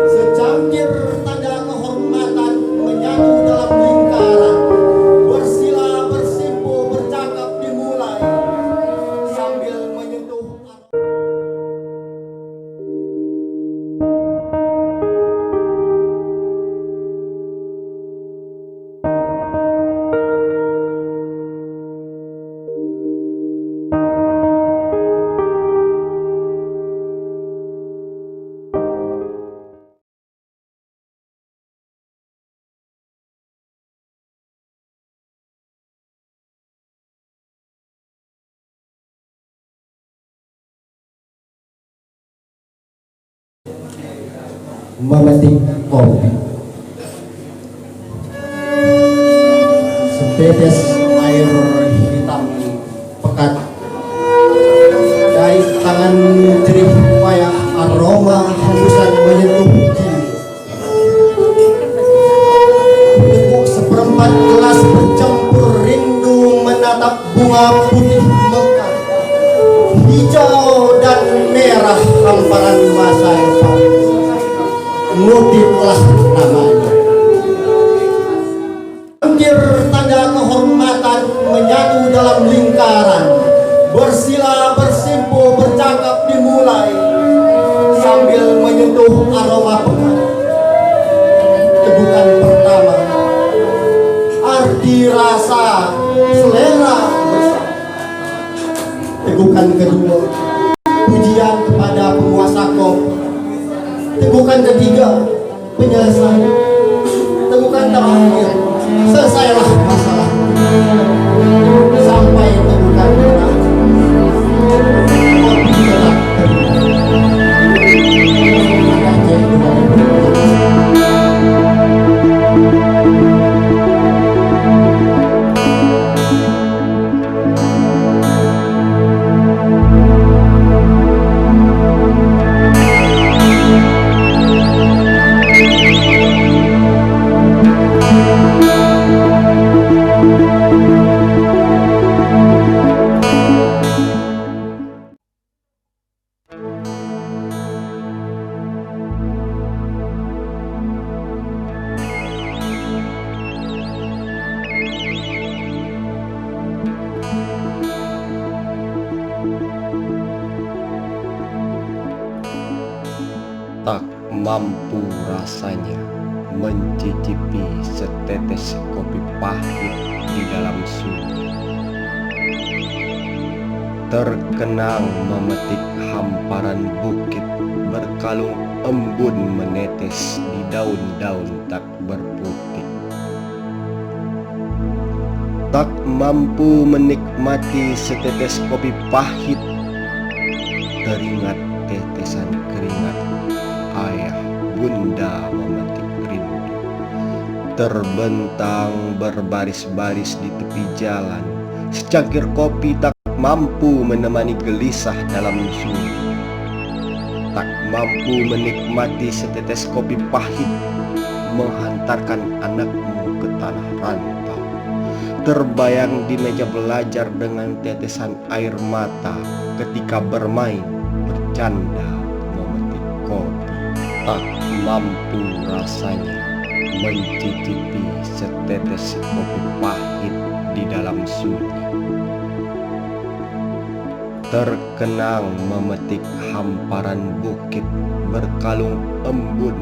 Secangkir tanda kehormatan menyatu dalam lingkaran, bersila bersimpu bercakap dimulai sambil menyentuh. Memetik kopi, setetes air hitam pekat dari tangan jerih payah, aroma hembusan menyentuh jiwa. Teguk seperempat gelas bercampur rindu menatap bunga putih mekar, hijau dan merah hamparan masa yang pahit. Ngutiplah namanya. Secangkir tanda kehormatan menyatu dalam lingkaran, bersila bersimpu bercakap dimulai sambil menyentuh aroma pekat. Tegukan pertama, arti rasa selera bersama. Tegukan kedua, pujian kepada penguasa kopi. Tegukan ketiga, penyelesaian. Tegukan terakhir, selesailah masalah. Sampai tegukan terakhir, kopi tetap tak mampu rasanya mencicipi setetes kopi pahit di dalam sunyi. Terkenang memetik hamparan bukit berkalung embun menetes di daun-daun tak berputih. Tak mampu menikmati setetes kopi pahit, teringat tetesan keringat ayah bunda memetik rindu, terbentang berbaris-baris di tepi jalan. Secangkir kopi tak mampu menemani gelisah dalam sunyi. Tak mampu menikmati setetes kopi pahit, menghantarkan anakmu ke tanah rantau. Terbayang di meja belajar dengan tetesan air mata ketika bermain, bercanda, memetik kopi. Tak mampu rasanya mencicipi setetes kopi pahit di dalam sunyi. Terkenang memetik hamparan bukit berkalung embun